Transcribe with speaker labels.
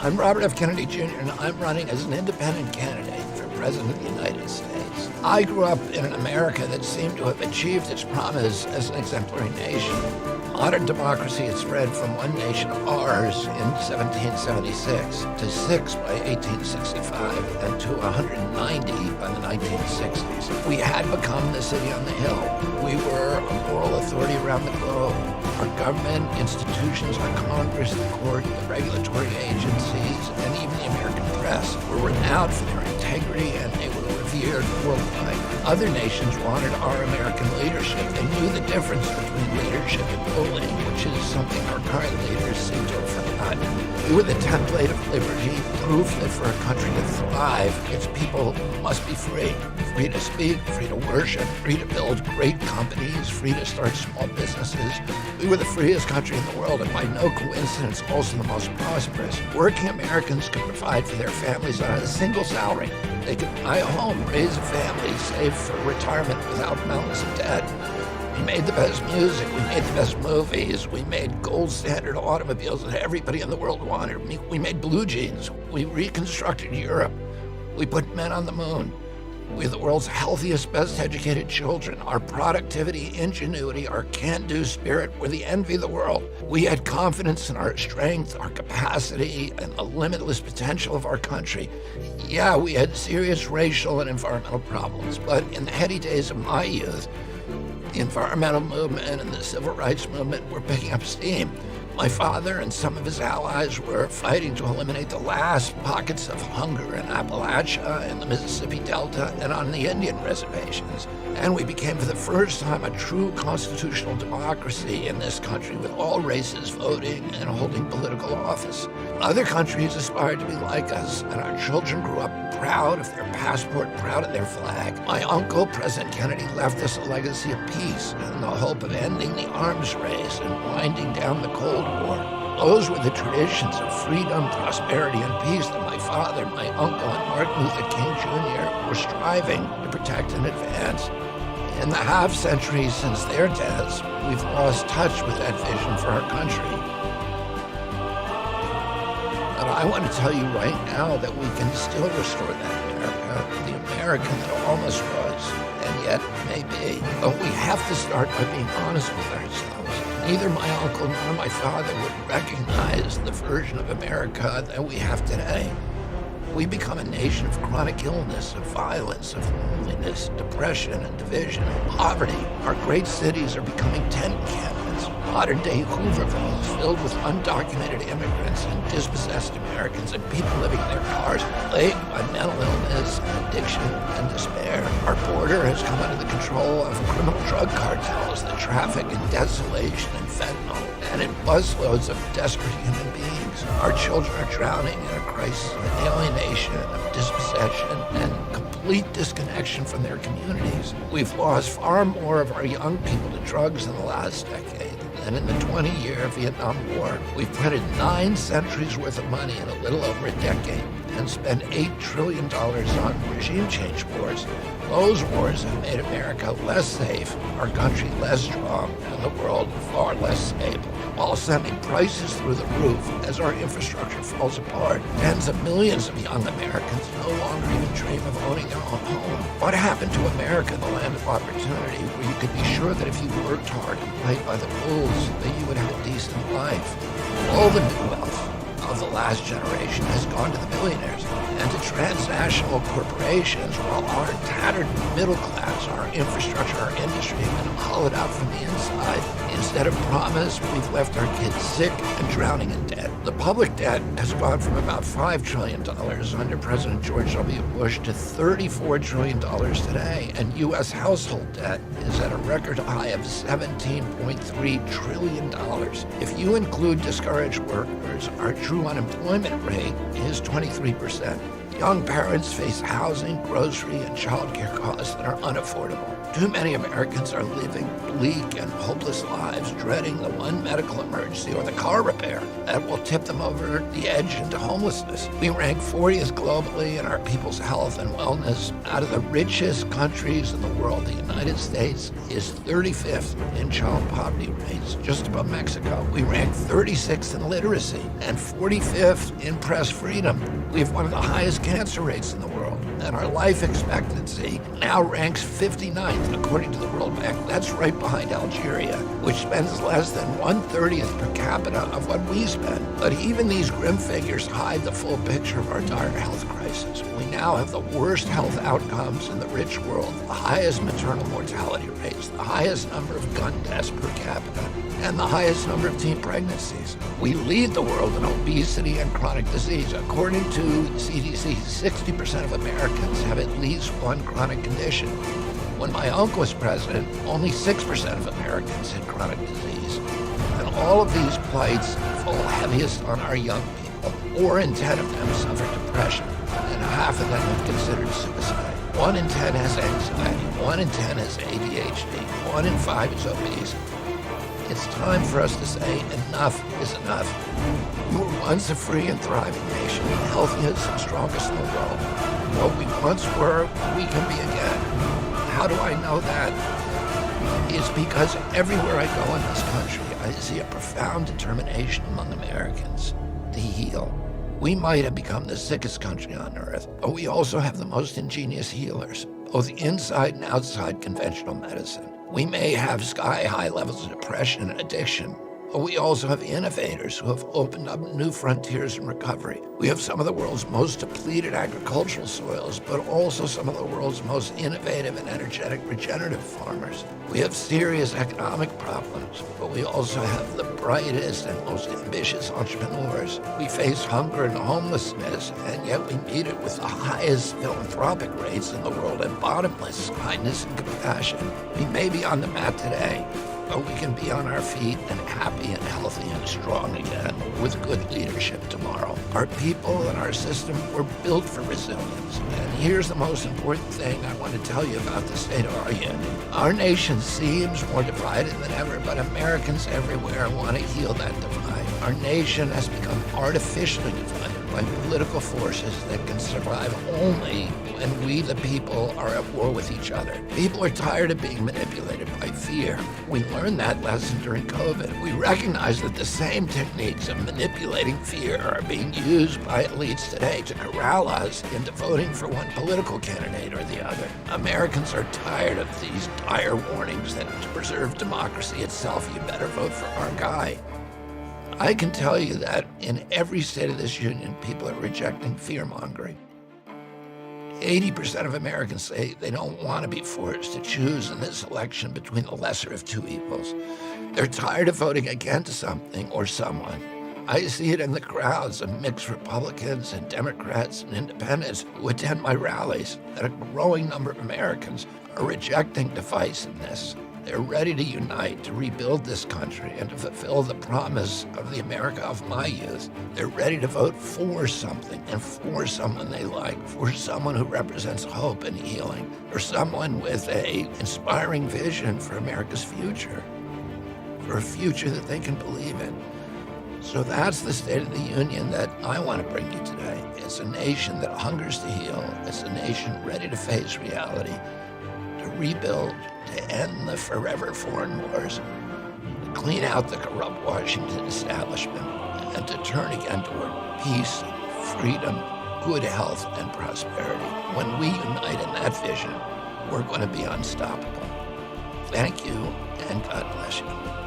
Speaker 1: I'm Robert F. Kennedy Jr., and I'm running as an independent candidate for President of the United States. I grew up in an America that seemed to have achieved its promise as an exemplary nation. Modern democracy had spread from one nation, ours, in 1776 to 6 by 1865 and to 190 by the 1960s. We had become the city on the hill. We were a moral authority around the globe. Our government, institutions, our Congress, the court, the regulatory agencies, and even the American press were renowned for their integrity, and they were revered worldwide. Other nations wanted our American leadership. They knew the difference between leadership and ruling, which is something our current leaders seem to have forgotten. We were the template of liberty, proof that for a country to thrive, its people must be free. Free to speak, free to worship, free to build great companies, free to start small businesses. We were the freest country in the world, and by no coincidence, also the most prosperous. Working Americans could provide for their families on a single salary. They could buy a home, raise a family, save for retirement without mountains of debt. We made the best music, we made the best movies, we made gold standard automobiles that everybody in the world wanted. We made blue jeans, we reconstructed Europe, we put men on the moon. We're the world's healthiest, best educated children. Our productivity, ingenuity, our can-do spirit were the envy of the world. We had confidence in our strength, our capacity, and the limitless potential of our country. Yeah, we had serious racial and environmental problems, but in the heady days of my youth, the environmental movement and the civil rights movement were picking up steam. My father and some of his allies were fighting to eliminate the last pockets of hunger in Appalachia and the Mississippi Delta and on the Indian reservations. And we became for the first time a true constitutional democracy in this country, with all races voting and holding political office. Other countries aspired to be like us, and our children grew up proud of their passport, proud of their flag. My uncle, President Kennedy, left us a legacy of peace and the hope of ending the arms race and winding down the Cold War. Those were the traditions of freedom, prosperity, and peace that my father, my uncle, and Martin Luther King Jr. were striving to protect and advance. In the half-century since their deaths, we've lost touch with that vision for our country. But I want to tell you right now that we can still restore that America, the America that almost was, and yet may be. But we have to start by being honest with ourselves. Neither my uncle nor my father would recognize the version of America that we have today. We become a nation of chronic illness, of violence, of loneliness, depression, and division, and poverty. Our great cities are becoming tent cabins, modern-day Hoovervilles filled with undocumented immigrants and dispossessed Americans, and people living in their cars plagued by mental illness, addiction, and despair. Our border has come under the control of criminal drug cartels that traffic in desolation and fentanyl, and in busloads of desperate human beings. Our children are drowning in a crisis of alienation, of dispossession, and complete disconnection from their communities. We've lost far more of our young people to drugs in the last decade than in the 20-year Vietnam War. We've printed 9 centuries worth of money in a little over a decade and spent $8 trillion on regime change wars. Those wars have made America less safe, our country less strong, and the world far less stable, while sending prices through the roof as our infrastructure falls apart. Tens of millions of young Americans no longer even dream of owning their own home. What happened to America, the land of opportunity, where you could be sure that if you worked hard and played by the rules, that you would have a decent life? All the new wealth of the last generation has gone to the billionaires and to transnational corporations, while our tattered middle class, our infrastructure, our industry have been hollowed out from the inside. Instead of promise, we've left our kids sick and drowning in debt. The public debt has gone from about $5 trillion under President George W. Bush to $34 trillion today, and U.S. household debt is at a record high of $17.3 trillion. If you include discouraged workers, our true unemployment rate is 23%. Young parents face housing, grocery, and childcare costs that are unaffordable. Too many Americans are living bleak and hopeless lives, dreading the one medical emergency or the car repair that will tip them over the edge into homelessness. We rank 40th globally in our people's health and wellness. Out of the richest countries in the world, the United States is 35th in child poverty rates, just above Mexico. We rank 36th in literacy and 45th in press freedom. We have one of the highest cancer rates in the world, and our life expectancy now ranks 59th according to the World Bank. That's right behind Algeria, which spends less than 1/30th per capita of what we spend. But even these grim figures hide the full picture of our dire health crisis. We now have the worst health outcomes in the rich world, the highest maternal mortality rates, the highest number of gun deaths per capita, and the highest number of teen pregnancies. We lead the world in obesity and chronic disease. According to CDC, 60% of Americans have at least one chronic condition. When my uncle was president, only 6% of Americans had chronic disease. And all of these plights fall heaviest on our young people. 4 in 10 of them suffer depression, and half of them have considered suicide. 1 in 10 has anxiety, 1 in 10 has ADHD, 1 in 5 is obese. It's time for us to say enough is enough. We were once a free and thriving nation, the healthiest and strongest in the world. What we once were, we can be again. How do I know that? It's because everywhere I go in this country, I see a profound determination among Americans to heal. We might have become the sickest country on earth, but we also have the most ingenious healers, both inside and outside conventional medicine. We may have sky-high levels of depression and addiction, but we also have innovators who have opened up new frontiers in recovery. We have some of the world's most depleted agricultural soils, but also some of the world's most innovative and energetic regenerative farmers. We have serious economic problems, but we also have the brightest and most ambitious entrepreneurs. We face hunger and homelessness, and yet we meet it with the highest philanthropic rates in the world and bottomless kindness and compassion. We may be on the mat today, but we can be on our feet and happy and healthy and strong again with good leadership tomorrow. Our people and our system were built for resilience. And here's the most important thing I want to tell you about the state of our union. Our nation seems more divided than ever, but Americans everywhere want to heal that divide. Our nation has become artificially divided by political forces that can survive only when we, the people, are at war with each other. People are tired of being manipulated by fear. We learned that lesson during COVID. We recognize that the same techniques of manipulating fear are being used by elites today to corral us into voting for one political candidate or the other. Americans are tired of these dire warnings that to preserve democracy itself, you better vote for our guy. I can tell you that in every state of this union, people are rejecting fear-mongering. 80% of Americans say they don't want to be forced to choose in this election between the lesser of two evils. They're tired of voting against something or someone. I see it in the crowds of mixed Republicans and Democrats and independents who attend my rallies, that a growing number of Americans are rejecting divisiveness. They're ready to unite, to rebuild this country, and to fulfill the promise of the America of my youth. They're ready to vote for something and for someone they like, for someone who represents hope and healing, or someone with an inspiring vision for America's future, for a future that they can believe in. So that's the State of the Union that I want to bring you today. It's a nation that hungers to heal. It's a nation ready to face reality, to rebuild, to end the forever foreign wars, to clean out the corrupt Washington establishment, and to turn again toward peace, freedom, good health, and prosperity. When we unite in that vision, we're going to be unstoppable. Thank you, and God bless you.